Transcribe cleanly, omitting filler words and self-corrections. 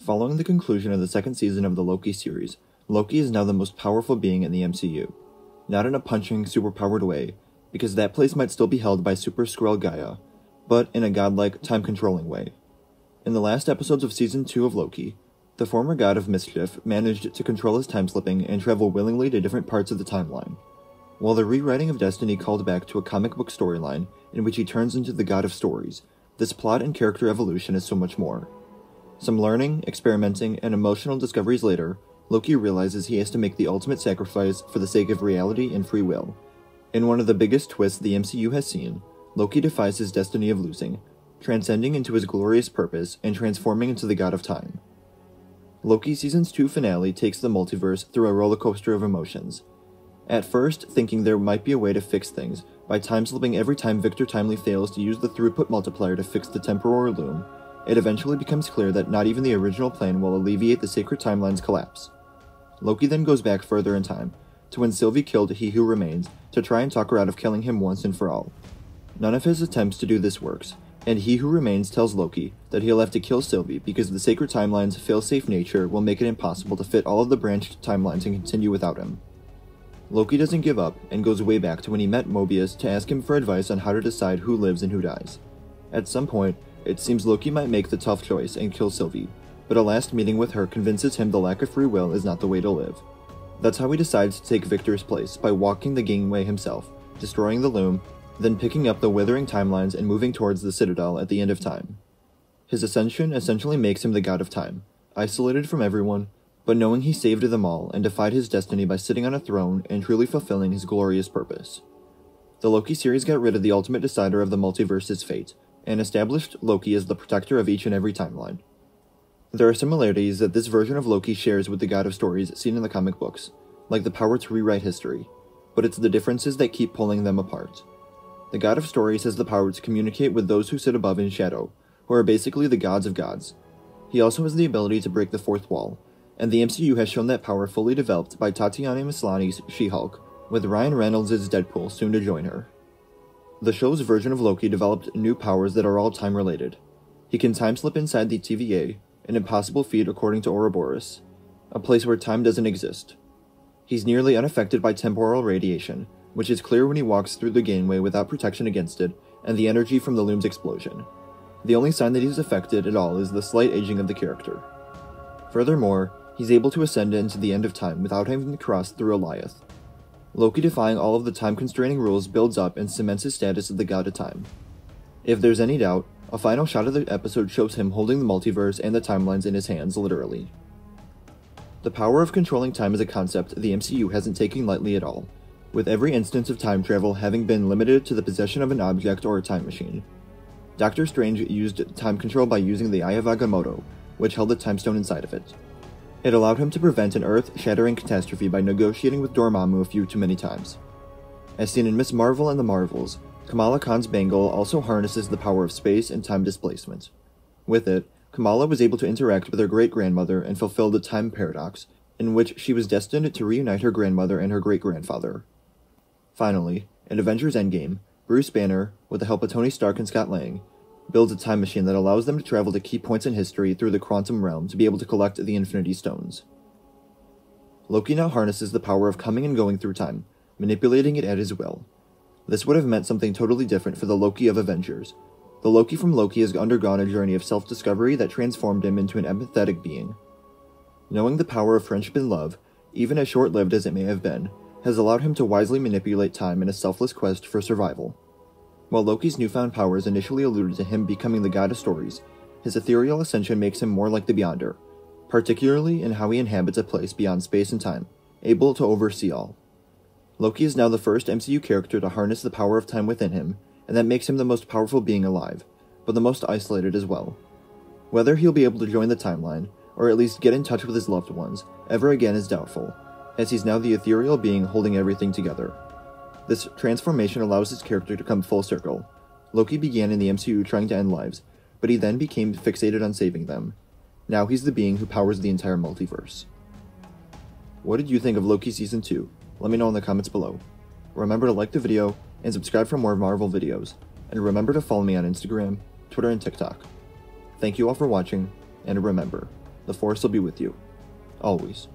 Following the conclusion of the second season of the Loki series, Loki is now the most powerful being in the MCU. Not in a punching, superpowered way, because that place might still be held by Super Skrull Gaia, but in a godlike, time-controlling way. In the last episodes of Season 2 of Loki, the former god of mischief managed to control his time-slipping and travel willingly to different parts of the timeline, while the rewriting of Destiny called back to a comic book storyline in which he turns into the god of stories. This plot and character evolution is so much more. Some learning, experimenting, and emotional discoveries later, Loki realizes he has to make the ultimate sacrifice for the sake of reality and free will. In one of the biggest twists the MCU has seen, Loki defies his destiny of losing, transcending into his glorious purpose and transforming into the god of time. Loki Season 2 finale takes the multiverse through a rollercoaster of emotions. At first, thinking there might be a way to fix things by time-slipping every time Victor Timely fails to use the throughput multiplier to fix the temporal loom, it eventually becomes clear that not even the original plan will alleviate the sacred timeline's collapse. Loki then goes back further in time, to when Sylvie killed He Who Remains, to try and talk her out of killing him once and for all. None of his attempts to do this works, and He Who Remains tells Loki that he'll have to kill Sylvie because the sacred timeline's fail-safe nature will make it impossible to fit all of the branched timelines and continue without him. Loki doesn't give up, and goes way back to when he met Mobius to ask him for advice on how to decide who lives and who dies. At some point, it seems Loki might make the tough choice and kill Sylvie, but a last meeting with her convinces him the lack of free will is not the way to live. That's how he decides to take Victor's place by walking the gangway himself, destroying the loom, then picking up the withering timelines and moving towards the Citadel at the end of time. His ascension essentially makes him the god of time, isolated from everyone, but knowing he saved them all and defied his destiny by sitting on a throne and truly fulfilling his glorious purpose. The Loki series got rid of the ultimate decider of the multiverse's fate, and established Loki as the protector of each and every timeline. There are similarities that this version of Loki shares with the God of Stories seen in the comic books, like the power to rewrite history, but it's the differences that keep pulling them apart. The God of Stories has the power to communicate with those who sit above in shadow, who are basically the gods of gods. He also has the ability to break the fourth wall, and the MCU has shown that power fully developed by Tatiana Maslany's She-Hulk, with Ryan Reynolds' Deadpool soon to join her. The show's version of Loki developed new powers that are all time-related. He can time-slip inside the TVA, an impossible feat according to Ouroboros, a place where time doesn't exist. He's nearly unaffected by temporal radiation, which is clear when he walks through the gangway without protection against it and the energy from the loom's explosion. The only sign that he's affected at all is the slight aging of the character. Furthermore, he's able to ascend into the end of time without having to cross through Goliath. Loki defying all of the time-constraining rules builds up and cements his status as the god of time. If there's any doubt, a final shot of the episode shows him holding the multiverse and the timelines in his hands, literally. The power of controlling time is a concept the MCU hasn't taken lightly at all, with every instance of time travel having been limited to the possession of an object or a time machine. Doctor Strange used time control by using the Eye of Agamotto, which held a time stone inside of it. It allowed him to prevent an earth-shattering catastrophe by negotiating with Dormammu a few too many times. As seen in Ms. Marvel and the Marvels, Kamala Khan's bangle also harnesses the power of space and time displacement. With it, Kamala was able to interact with her great-grandmother and fulfill the time paradox, in which she was destined to reunite her grandmother and her great-grandfather. Finally, in Avengers Endgame, Bruce Banner, with the help of Tony Stark and Scott Lang, builds a time machine that allows them to travel to key points in history through the quantum realm to be able to collect the Infinity Stones. Loki now harnesses the power of coming and going through time, manipulating it at his will. This would have meant something totally different for the Loki of Avengers. The Loki from Loki has undergone a journey of self-discovery that transformed him into an empathetic being. Knowing the power of friendship and love, even as short-lived as it may have been, has allowed him to wisely manipulate time in a selfless quest for survival. While Loki's newfound powers initially alluded to him becoming the god of stories, his ethereal ascension makes him more like the Beyonder, particularly in how he inhabits a place beyond space and time, able to oversee all. Loki is now the first MCU character to harness the power of time within him, and that makes him the most powerful being alive, but the most isolated as well. Whether he'll be able to join the timeline, or at least get in touch with his loved ones, ever again is doubtful, as he's now the ethereal being holding everything together. This transformation allows his character to come full circle. Loki began in the MCU trying to end lives, but he then became fixated on saving them. Now he's the being who powers the entire multiverse. What did you think of Loki Season 2? Let me know in the comments below. Remember to like the video, and subscribe for more Marvel videos, and remember to follow me on Instagram, Twitter, and TikTok. Thank you all for watching, and remember, The Force will be with you. Always.